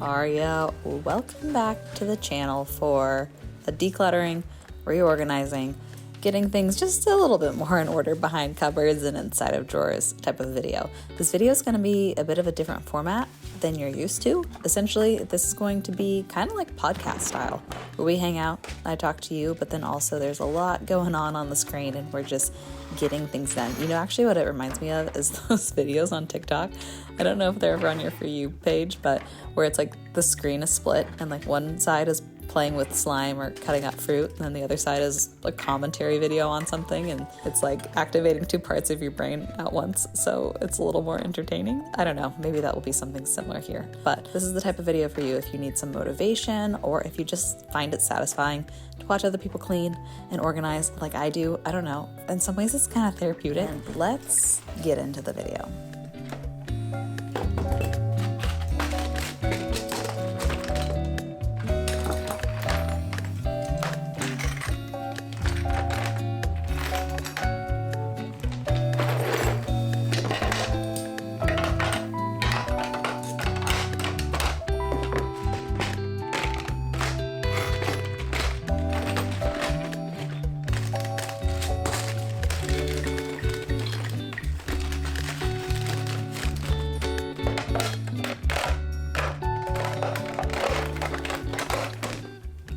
are ya? Welcome back to the channel for a decluttering, reorganizing, getting things just a little bit more in order behind cupboards and inside of drawers type of video. This video is going to be a bit of a different format than you're used to. Essentially, this is going to be kind of like podcast style, where we hang out, I talk to you, but then also there's a lot going on the screen and we're just getting things done. You know, actually what it reminds me of is those videos on TikTok. I don't know if they're ever on your For You page, but where it's like the screen is split and like one side is playing with slime or cutting up fruit, and then the other side is a commentary video on something, and it's like activating two parts of your brain at once, so it's a little more entertaining. I don't know, maybe that will be something similar here, but this is the type of video for you if you need some motivation or if you just find it satisfying to watch other people clean and organize like I do. I don't know, in some ways it's kind of therapeutic. And let's get into the video.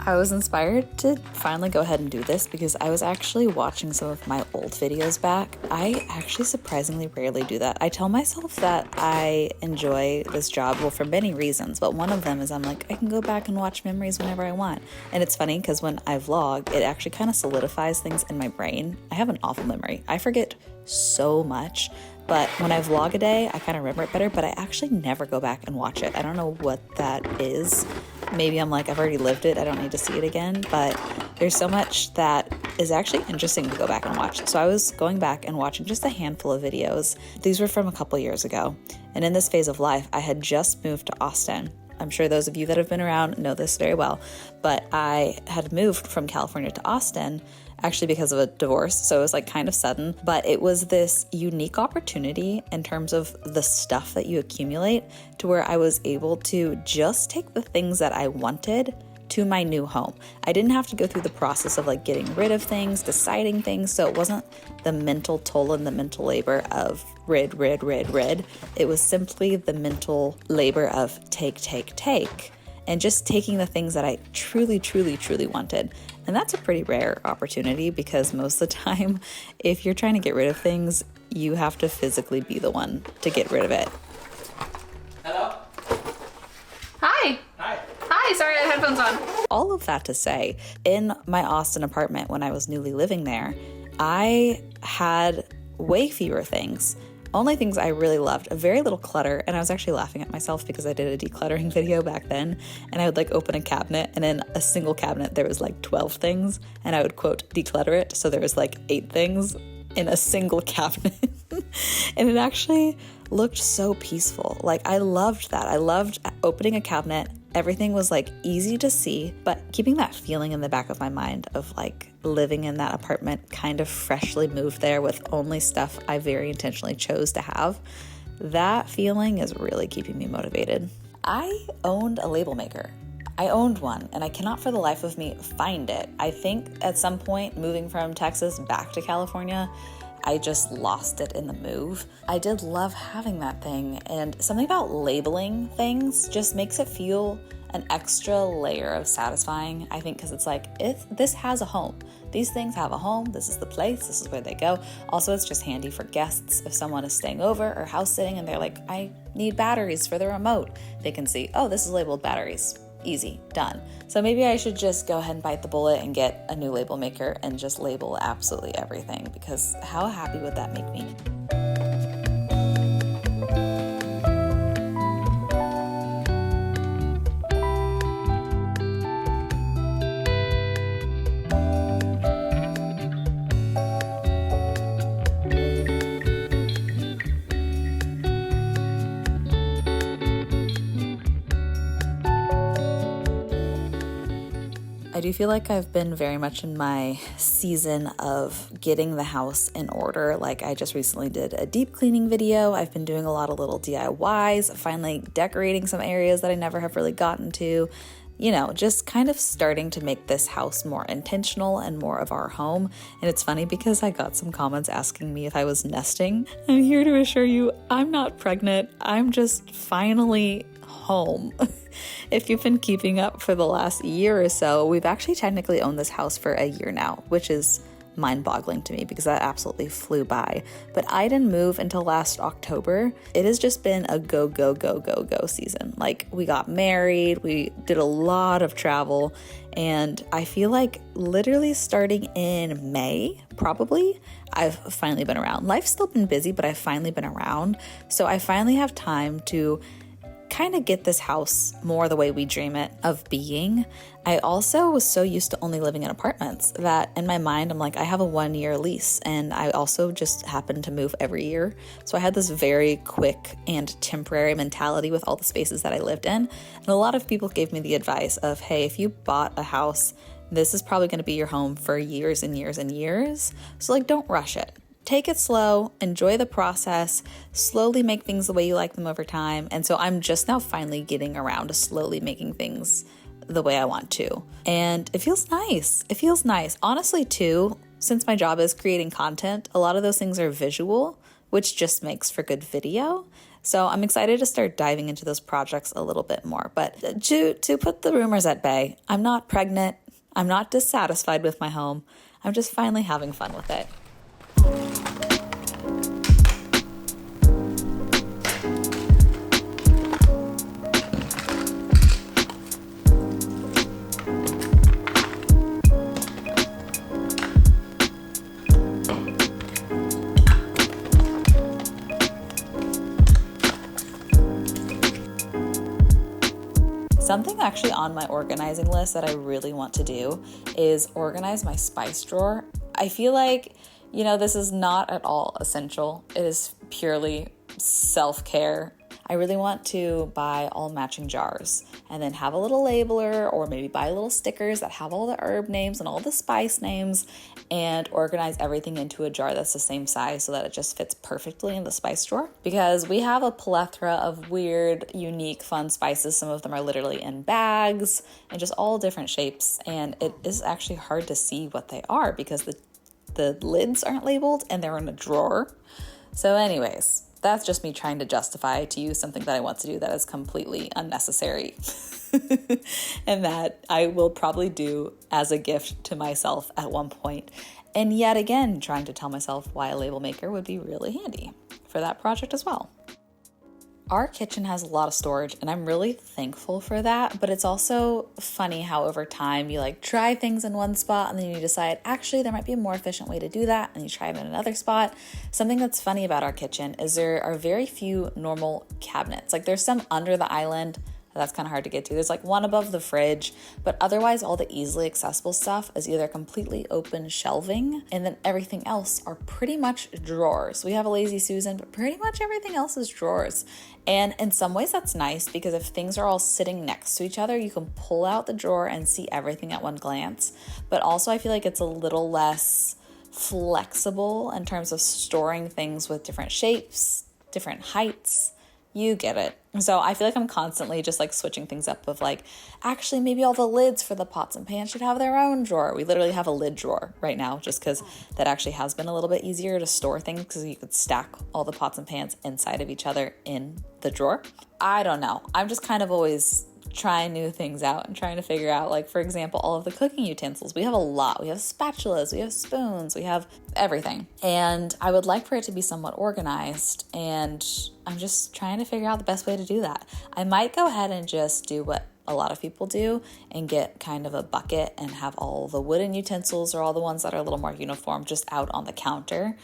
I was inspired to finally go ahead and do this because I was actually watching some of my old videos back. I actually surprisingly rarely do that. I tell myself that I enjoy this job, well, for many reasons, but one of them is I'm like, I can go back and watch memories whenever I want. And it's funny because when I vlog, it actually kind of solidifies things in my brain. I have an awful memory. I forget so much. But when I vlog a day, I kind of remember it better, but I actually never go back and watch it. I don't know what that is. Maybe I'm like, I've already lived it, I don't need to see it again, but there's so much that is actually interesting to go back and watch. So I was going back and watching just a handful of videos. These were from a couple years ago. And in this phase of life, I had just moved to Austin. I'm sure those of you that have been around know this very well, but I had moved from California to Austin actually because of a divorce. So it was like kind of sudden, but it was this unique opportunity in terms of the stuff that you accumulate to where I was able to just take the things that I wanted to my new home. I didn't have to go through the process of like getting rid of things, deciding things. So it wasn't the mental toll and the mental labor of rid. It was simply the mental labor of take, and just taking the things that I truly wanted. And that's a pretty rare opportunity because most of the time, if you're trying to get rid of things, you have to physically be the one to get rid of it. Hello? Hi. Hi, sorry, I had headphones on. All of that to say, in my Austin apartment when I was newly living there, I had way fewer things. Only things I really loved, very little clutter, and I was actually laughing at myself because I did a decluttering video back then, and I would like open a cabinet, and in a single cabinet there was like 12 things, and I would quote declutter it, so there was like 8 things in a single cabinet, and it actually looked so peaceful. Like I loved that. I loved opening a cabinet. Everything was like easy to see, but keeping that feeling in the back of my mind of like living in that apartment, kind of freshly moved there with only stuff I very intentionally chose to have, that feeling is really keeping me motivated. I owned a label maker. I owned one and I cannot for the life of me find it. I think at some point moving from Texas back to California, I just lost it in the move. I did love having that thing, and something about labeling things just makes it feel an extra layer of satisfying, I think, because it's like, if this has a home. These things have a home. This is the place. This is where they go. Also, it's just handy for guests. If someone is staying over or house sitting and they're like, I need batteries for the remote, they can see, oh, this is labeled batteries. Easy, done. So maybe I should just go ahead and bite the bullet and get a new label maker and just label absolutely everything, because how happy would that make me? I do feel like I've been very much in my season of getting the house in order. Like I just recently did a deep cleaning video. I've been doing a lot of little DIYs, finally decorating some areas that I never have really gotten to. You know, just kind of starting to make this house more intentional and more of our home. And it's funny because I got some comments asking me if I was nesting. I'm here to assure you, I'm not pregnant. I'm just finally home. If you've been keeping up for the last year or so, we've actually technically owned this house for a year now, which is mind-boggling to me because that absolutely flew by. But I didn't move until last October. It has just been a go, go, go, go, go season. Like we got married, we did a lot of travel, and I feel like literally starting in May, probably, I've finally been around. Life's still been busy, but I've finally been around. So I finally have time to kind of get this house more the way we dream it of being. I also was so used to only living in apartments that in my mind, I'm like, I have a 1-year lease, and I also just happen to move every year. So I had this very quick and temporary mentality with all the spaces that I lived in. And a lot of people gave me the advice of, hey, if you bought a house, this is probably going to be your home for years and years and years. So like, don't rush it. Take it slow, enjoy the process, slowly make things the way you like them over time. And so I'm just now finally getting around to slowly making things the way I want to. And it feels nice. It feels nice. Honestly, too, since my job is creating content, a lot of those things are visual, which just makes for good video. So I'm excited to start diving into those projects a little bit more. But to put the rumors at bay, I'm not pregnant. I'm not dissatisfied with my home. I'm just finally having fun with it. Something actually on my organizing list that I really want to do is organize my spice drawer. I feel like, this is not at all essential. It is purely self-care. I really want to buy all matching jars and then have a little labeler, or maybe buy little stickers that have all the herb names and all the spice names, and organize everything into a jar that's the same size so that it just fits perfectly in the spice drawer. Because we have a plethora of weird, unique, fun spices. Some of them are literally in bags and just all different shapes. And it is actually hard to see what they are because the lids aren't labeled and they're in a drawer. So anyways, that's just me trying to justify to you something that I want to do that is completely unnecessary and that I will probably do as a gift to myself at one point. And yet again, trying to tell myself why a label maker would be really handy for that project as well. Our kitchen has a lot of storage, and I'm really thankful for that, but it's also funny how over time you try things in one spot and then you decide, actually, there might be a more efficient way to do that, and you try it in another spot. Something that's funny about our kitchen is there are very few normal cabinets. There's some under the island, that's kind of hard to get to. There's one above the fridge, but otherwise all the easily accessible stuff is either completely open shelving, and then everything else are pretty much drawers. We have a Lazy Susan, but pretty much everything else is drawers. And in some ways that's nice because if things are all sitting next to each other, you can pull out the drawer and see everything at one glance. But also I feel like it's a little less flexible in terms of storing things with different shapes, different heights. You get it. So I feel like I'm constantly just switching things up of actually maybe all the lids for the pots and pans should have their own drawer. We literally have a lid drawer right now just because that actually has been a little bit easier to store things because you could stack all the pots and pans inside of each other in the drawer. I don't know. I'm just kind of always trying new things out and trying to figure out, for example, all of the cooking utensils. We have a lot. We have spatulas, we have spoons, we have everything. And I would like for it to be somewhat organized, and I'm just trying to figure out the best way to do that. I might go ahead and just do what a lot of people do and get kind of a bucket and have all the wooden utensils or all the ones that are a little more uniform just out on the counter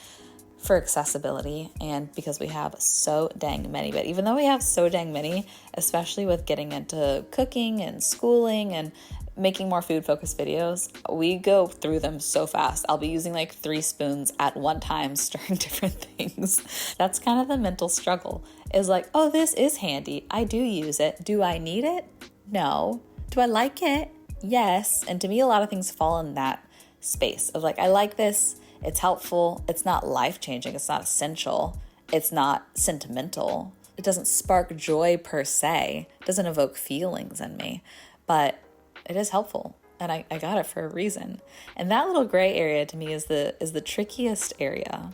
for accessibility, and because we have so dang many. But even though we have so dang many, especially with getting into cooking and schooling and making more food focused videos, we go through them so fast. I'll be using 3 spoons at one time stirring different things. That's kind of the mental struggle is oh, this is handy. I do use it. Do I need it? No. Do I like it? yes. And to me, a lot of things fall in that space of like, I like this, it's helpful, it's not life-changing, it's not essential, it's not sentimental, it doesn't spark joy per se, it doesn't evoke feelings in me, but it is helpful. And I got it for a reason. And that little gray area to me is the trickiest area.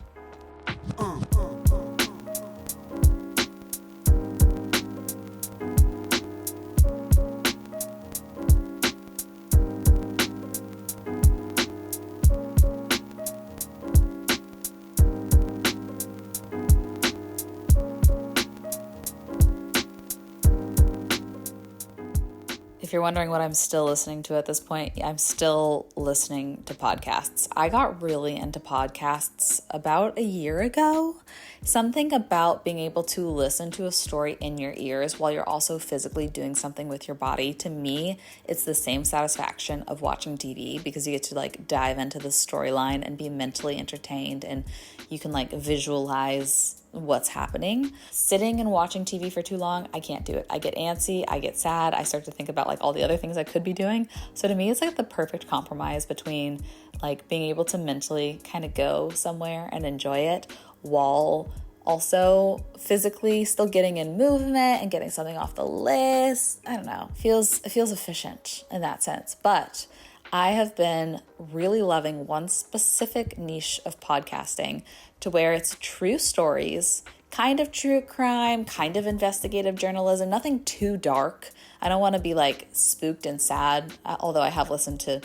If you're wondering what I'm still listening to at this point, I'm still listening to podcasts. I got really into podcasts about a year ago. Something about being able to listen to a story in your ears while you're also physically doing something with your body. To me, it's the same satisfaction of watching TV because you get to like dive into the storyline and be mentally entertained, and you can like visualize what's happening. Sitting and watching TV for too long, I can't do it. I get antsy, I get sad, I start to think about like all the other things I could be doing. So to me, it's like the perfect compromise between like being able to mentally kind of go somewhere and enjoy it while also physically still getting in movement and getting something off the list. I don't know. It feels efficient in that sense. But I have been really loving one specific niche of podcasting to where it's true stories, kind of true crime, kind of investigative journalism, nothing too dark. I don't want to be like spooked and sad, although I have listened to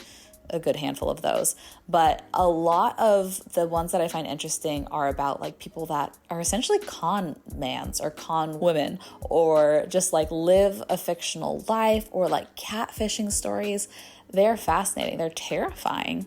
a good handful of those. But a lot of the ones that I find interesting are about like people that are essentially con mans or con women, or just like live a fictional life, or like catfishing stories. They're fascinating. They're terrifying.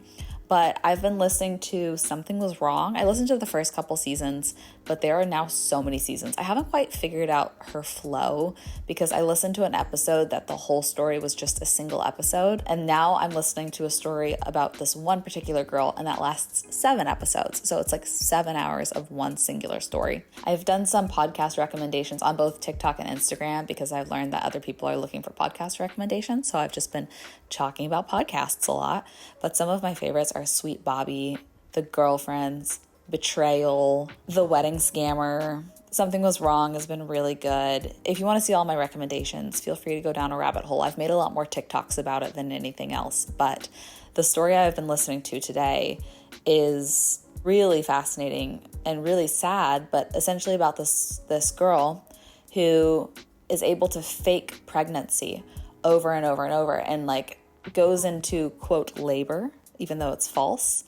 But I've been listening to Something Was Wrong. I listened to the first couple seasons, but there are now so many seasons. I haven't quite figured out her flow because I listened to an episode that the whole story was just a single episode. And now I'm listening to a story about this one particular girl, and that lasts 7 episodes. So it's like 7 hours of one singular story. I've done some podcast recommendations on both TikTok and Instagram because I've learned that other people are looking for podcast recommendations. So I've just been talking about podcasts a lot. But some of my favorites are Sweet Bobby, The Girlfriends, Betrayal, The Wedding Scammer. Something Was Wrong has been really good. If you want to see all my recommendations, feel free to go down a rabbit hole. I've made a lot more TikToks about it than anything else, but the story I've been listening to today is really fascinating and really sad, but essentially about this girl who is able to fake pregnancy over and over and over, and like goes into quote labor, even though it's false,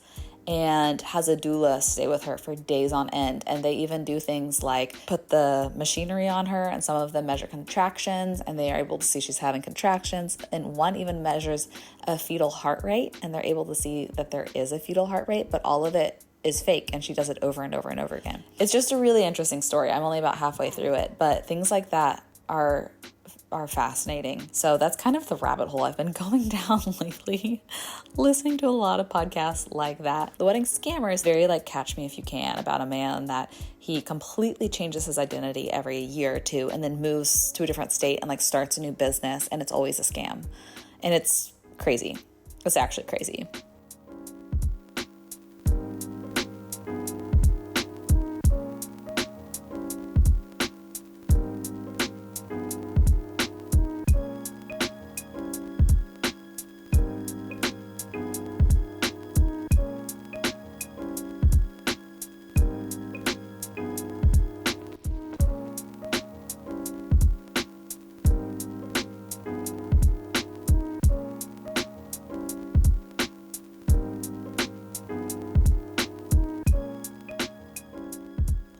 and has a doula stay with her for days on end. And they even do things like put the machinery on her, and some of them measure contractions, and they are able to see she's having contractions. And one even measures a fetal heart rate, and they're able to see that there is a fetal heart rate, but all of it is fake, and she does it over and over and over again. It's just a really interesting story. I'm only about halfway through it, but things like that are fascinating. So that's kind of the rabbit hole I've been going down lately, listening to a lot of podcasts like that. The Wedding Scammer is very like Catch Me If You Can, about a man that he completely changes his identity every year or two and then moves to a different state and like starts a new business, and it's always a scam. And it's crazy. It's actually crazy.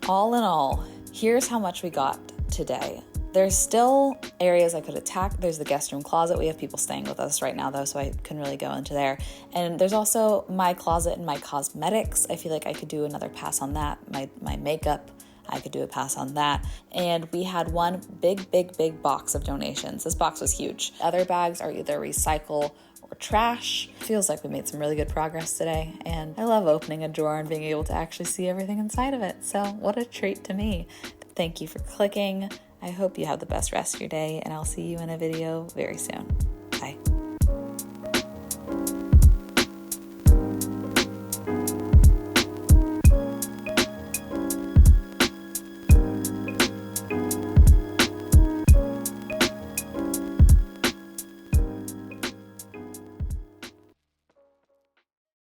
All in all, here's how much we got today. There's still areas I could attack. There's the guest room closet. We have people staying with us right now though, so I couldn't really go into there. And there's also my closet and my cosmetics. I feel like I could do another pass on that. My makeup, I could do a pass on that. And we had one big box of donations. This box was huge. Other bags are either recycle or trash. Feels like we made some really good progress today, and I love opening a drawer and being able to actually see everything inside of it. So what a treat to me. Thank you for clicking. I hope you have the best rest of your day, and I'll see you in a video very soon. Bye.